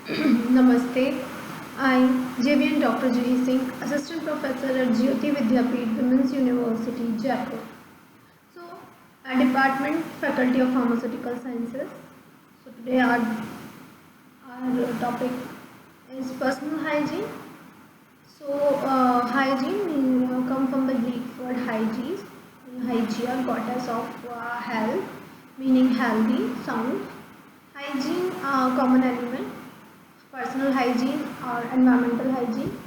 Namaste. I, JVN Dr. Juhi Singh, Assistant Professor at Jyoti Vidyapeeth Women's University, Jaipur. So, a Department Faculty of Pharmaceutical Sciences. So, today our topic is personal hygiene. So, hygiene come from the Greek word hygiene, Hygia, goddess of health, meaning healthy, sound. Hygiene, common element. Personal hygiene or environmental hygiene.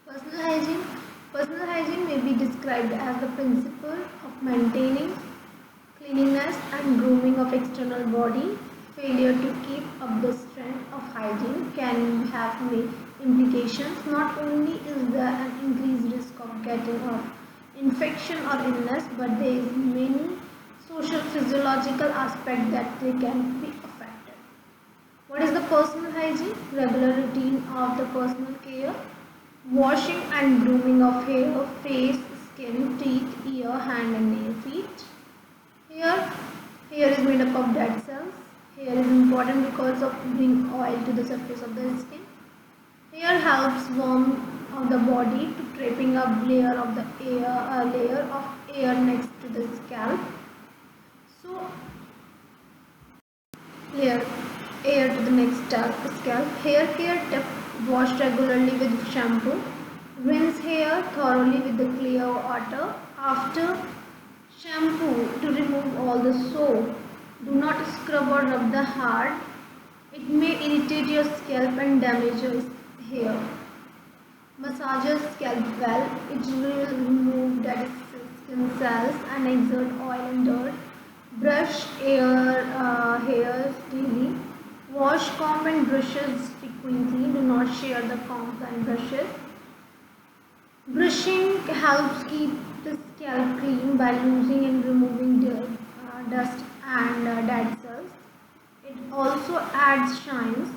Personal hygiene. Personal hygiene may be described as the principle of maintaining cleanliness and grooming of external body. Failure to keep up the strength of hygiene can have many implications. Not only is there an increased risk of getting of infection or illness, but there is many social physiological aspects that they can be affected. What is the personal hygiene? Regular routine of the personal care. Washing and grooming of hair, face, skin, teeth, ear, hand and nail, feet. Hair is made up of dead cells. Hair is important because of bring oil to the surface of the skin. Hair helps warm of the body to trapping up layer of air next to the scalp. So layer air to the next scalp. Hair care tip: wash regularly with shampoo. Rinse hair thoroughly with the clear water after shampoo to remove all the soap. Do not scrub or rub the hard. It may irritate your scalp and damage your hair. Massage your scalp well. It will remove dead skin cells and exert oil and dirt. Brush hairs daily. Wash comb and brushes frequently. Do not share the combs and brushes. Brushing helps keep the scalp clean by losing and removing dust and dead cells. It also adds shines.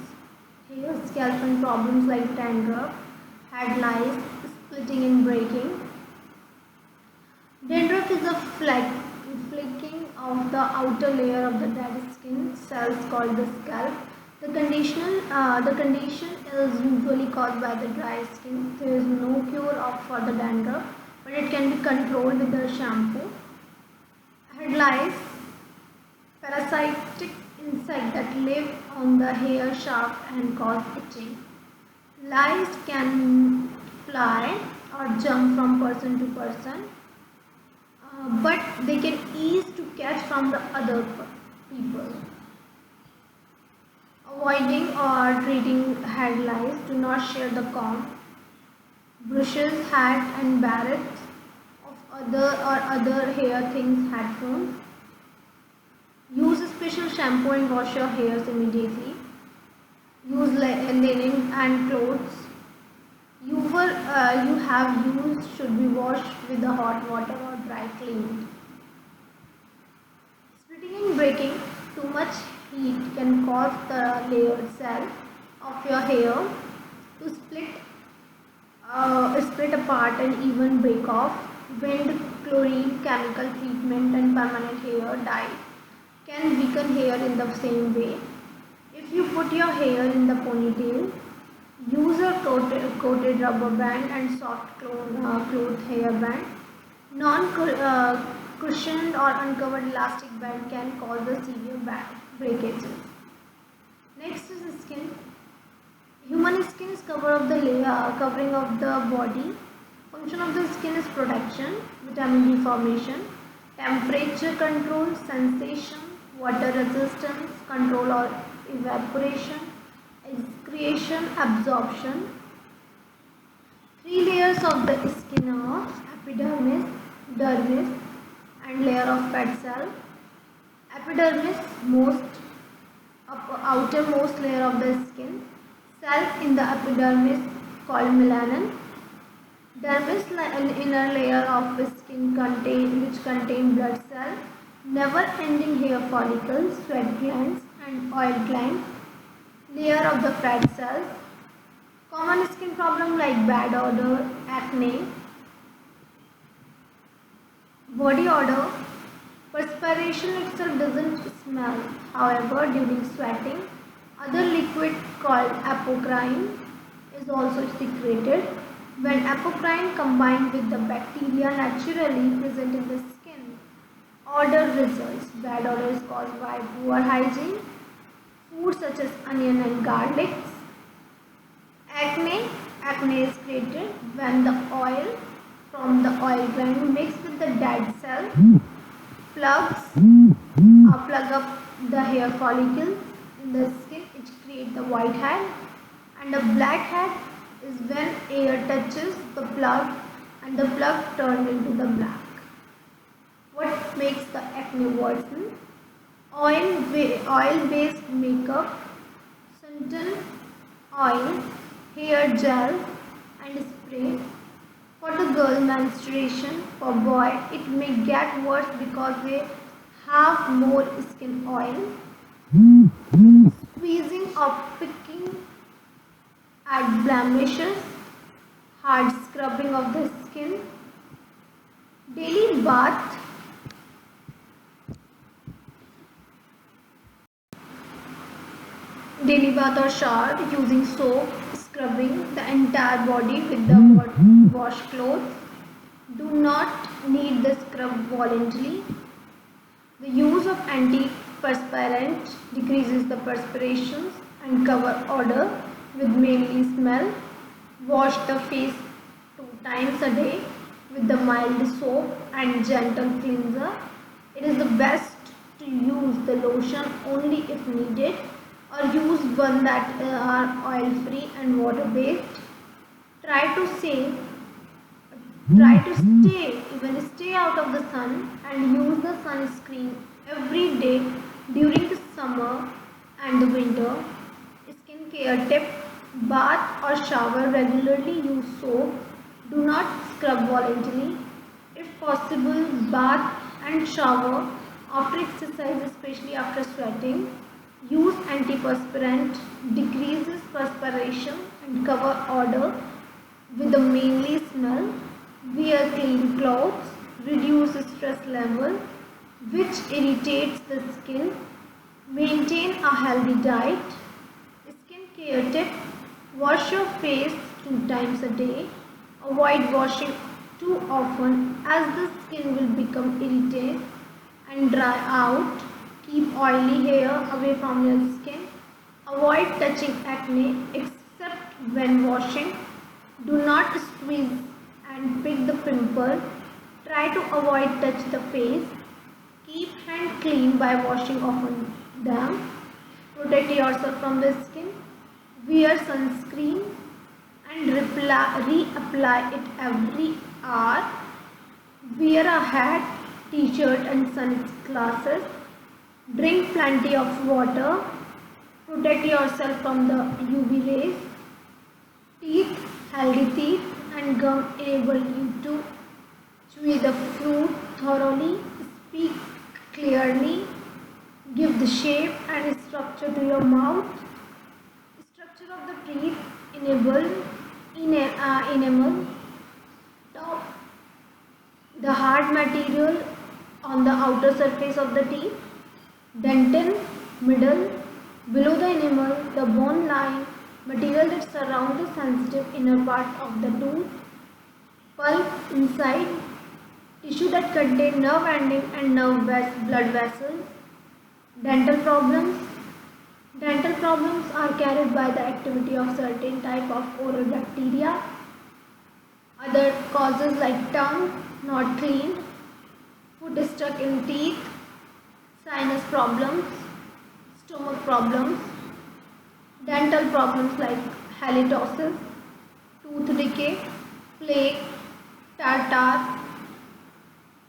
Hair, scalp and problems like dandruff, head lice, splitting and breaking. Dandruff is a flaking of the outer layer of the dead skin cells called the scalp. The condition is usually caused by the dry skin. There is no cure for the dandruff, but it can be controlled with the shampoo. Head lice, parasitic insect that live on the hair shaft and cause itching. Lice can fly or jump from person to person, but they can ease to catch from the other people. Avoiding or treating head lice. Do not share the comb, brushes, hat and barrettes of other hair things, headphones. Use a special shampoo and wash your hairs immediately. Use linen and clothes you have used should be washed with the hot water or dry cleaned. Splitting and breaking. Too much heat can cause the layered cell of your hair to split apart and even break off. Wind, chlorine, chemical treatment and permanent hair dye can weaken hair in the same way. If you put your hair in the ponytail, use a coated rubber band and soft cloth hair band. Non-cushioned or uncovered elastic band can cause the severe breakages. Next is the skin. Human skin is covering of the body. Function of the skin is protection, vitamin D formation, temperature control, sensation, water resistance, control or evaporation, excretion, absorption. Three layers of the skin are epidermis, dermis and layer of fat cell. Epidermis, outermost layer of the skin. Cell in the epidermis called melanin. Dermis, inner layer of the skin which contain blood cells, never-ending hair follicles, sweat glands and oil glands. Layer of the fat cells. Common skin problem like bad odor, acne. Body odor. Perspiration itself doesn't smell. However, during sweating, other liquid called apocrine is also secreted. When apocrine combined with the bacteria naturally present in the skin, odor results. Bad odor is caused by poor hygiene. Foods such as onion and garlic. Acne is created when the oil from the oil gland mixed with the dead cell plug up the hair follicles in the skin, which create the white head, and a black head is when air touches the plug and the plug turns into the black. What makes the acne worsen? Oil-based makeup, suntan oil, hair gel and spray. For the girl, menstruation. For boy, it may get worse because they have more skin oil. Squeezing or picking at blemishes. Hard scrubbing of the skin. Daily bath. Daily bath or shower using soap, scrubbing the entire body with the wash clothes. Do not need the scrub voluntarily. The use of antiperspirant decreases the perspirations and cover odor with mainly smell. Wash the face 2 times a day with the mild soap and gentle cleanser. It is the best to use the lotion only if needed, or use one that are oil free and water based. Try to stay stay out of the sun and use the sunscreen every day during the summer and the winter. Skincare tip: bath or shower regularly, use soap, do not scrub voluntarily. If possible, bath and shower after exercise, especially after sweating. Use antiperspirant, decreases perspiration and cover odor with the mainly smell. Wear clean clothes, reduce stress level which irritates the skin. Maintain a healthy diet. Skincare tip: wash your face 2 times a day. Avoid washing too often as the skin will become irritated and dry out. Keep oily hair away from your skin. Avoid touching acne except when washing. Do not squeeze and pick the pimple. Try to avoid touch the face. Keep hand clean by washing often them. Protect yourself from the skin. Wear sunscreen and reapply it every hour. Wear a hat, t-shirt and sunglasses. Drink plenty of water. Protect yourself from the UV rays. Teeth: healthy teeth and gum enable you to chew the fruit thoroughly, speak clearly, give the shape and structure to your mouth. Structure of the teeth: enamel, top, the hard material on the outer surface of the teeth, dentin, middle, below the enamel, the bone line, material that surround the sensitive inner part of the tooth, pulp inside, tissue that contain nerve ending and blood vessels. Dental problems. Dental problems are carried by the activity of certain type of oral bacteria. Other causes like tongue not cleaned, food stuck in teeth, sinus problems, stomach problems. Dental problems like halitosis, tooth decay, plaque, tartar,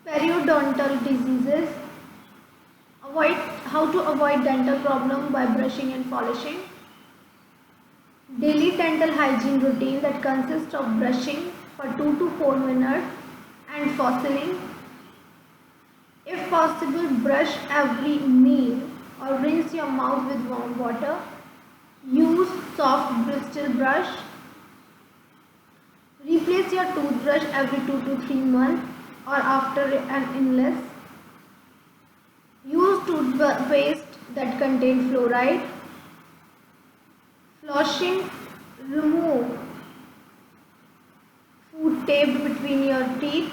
periodontal diseases. How to avoid dental problem by brushing and polishing. Daily dental hygiene routine that consists of brushing for 2 to 4 minutes and flossing. If possible, brush every meal or rinse your mouth with warm water. Use soft bristle brush. Replace your toothbrush every 2 to 3 months or after an illness. Use toothpaste that contain fluoride. Washing, remove food taped between your teeth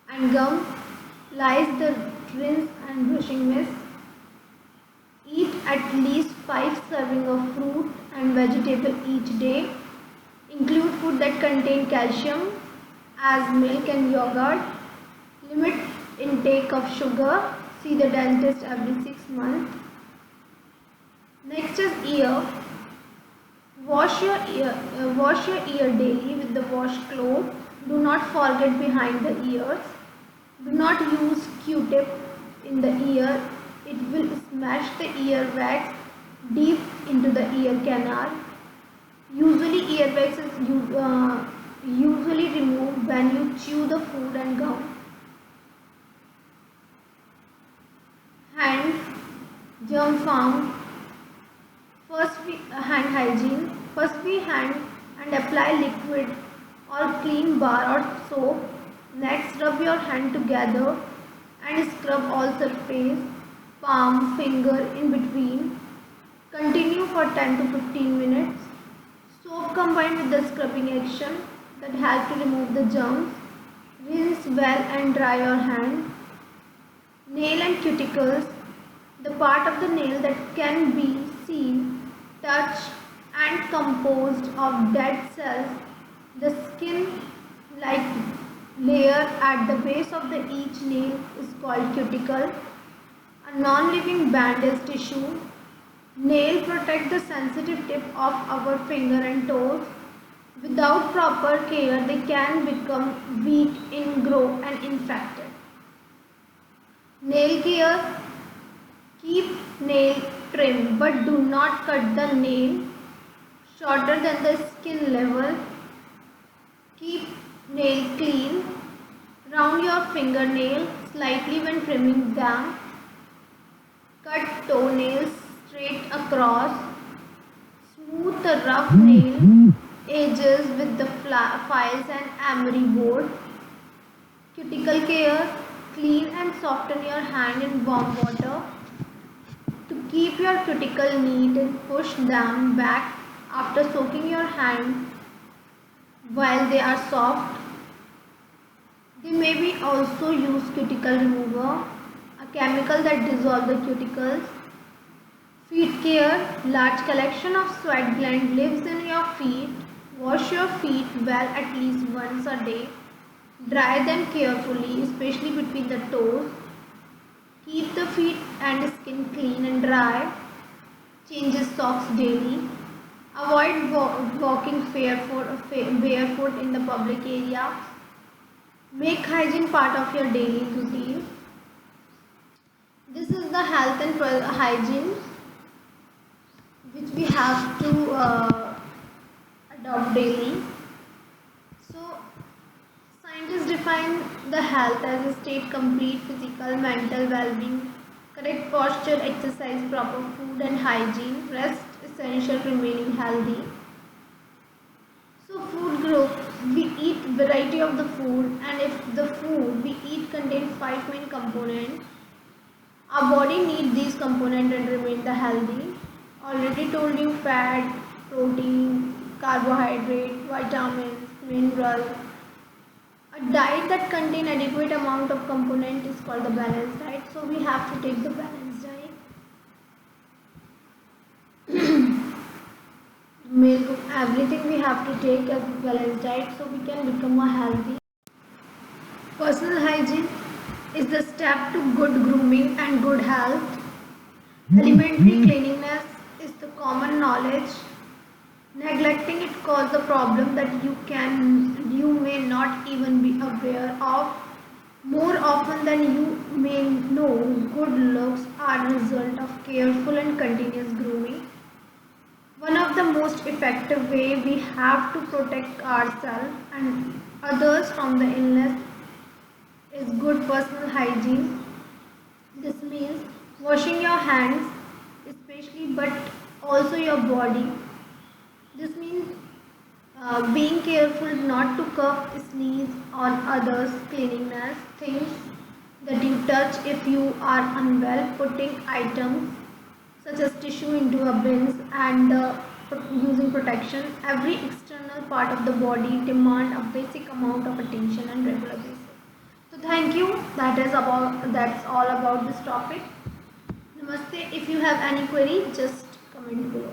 and gum. Lies the rinse and brushing mist. Eat at least 5 servings of fruit and vegetable each day. Include food that contain calcium as milk and yogurt. Limit intake of sugar. See the dentist every 6 months. Next is ear. Wash your ear daily with the washcloth. Do not forget behind the ears. Do not use Q-tip in the ear. It will smash the ear wax deep into the ear canal. Usually earwax is usually removed when you chew the food and gum. Hand germ farm. Hand hygiene. First we hand and apply liquid or clean bar or soap. Next rub your hand together and scrub all surface, palm, finger in between. Continue for 10 to 15 minutes. Soap combined with the scrubbing action that help to remove the germs. Rinse well and dry your hand. Nail and cuticles. The part of the nail that can be seen, touched and composed of dead cells. The skin-like layer at the base of each nail is called cuticle. A non-living band is tissue. Nail protect the sensitive tip of our finger and toes. Without proper care, they can become weak, ingrow and infected. Nail care. Keep nail trim but do not cut the nail shorter than the skin level. Keep nail clean. Round your fingernail slightly when trimming them. Cut toenails straight across. Smooth the rough nail edges with the files and emery board. Cuticle care. Clean and soften your hand in warm water. To keep your cuticle neat and push them back after soaking your hand while they are soft. They may be also use cuticle remover, a chemical that dissolves the cuticles. Feet care. Large collection of sweat gland lives in your feet. Wash your feet well at least once a day. Dry them carefully, especially between the toes. Keep the feet and skin clean and dry. Change socks daily. Avoid walking barefoot in the public area. Make hygiene part of your daily routine. This is the health and hygiene which we have to adopt daily. So, scientists define the health as a state complete physical, mental well-being, correct posture, exercise, proper food and hygiene, rest essential remaining healthy. So food group, we eat variety of the food, and if the food we eat contains 5 main components, our body needs these components and remain the healthy. Already told you fat, protein, carbohydrate, vitamins, minerals. A diet that contains adequate amount of component is called the balanced diet. So we have to take the balanced diet. Milk, everything we have to take as balanced diet so we can become a healthy. Personal hygiene is the step to good grooming and good health. Elementary cleanliness is the common knowledge. Neglecting it causes a problem that you may not even be aware of. More often than you may know, good looks are a result of careful and continuous grooming. One of the most effective way we have to protect ourselves and others from the illness is good personal hygiene. This means washing your hands especially but also your body. This means being careful not to cough, sneeze on others' cleanliness, things that you touch if you are unwell, putting items such as tissue into a bins and using protection. Every external part of the body demand a basic amount of attention and regular basis. So thank you. That's all about this topic. Namaste. If you have any query, just comment below.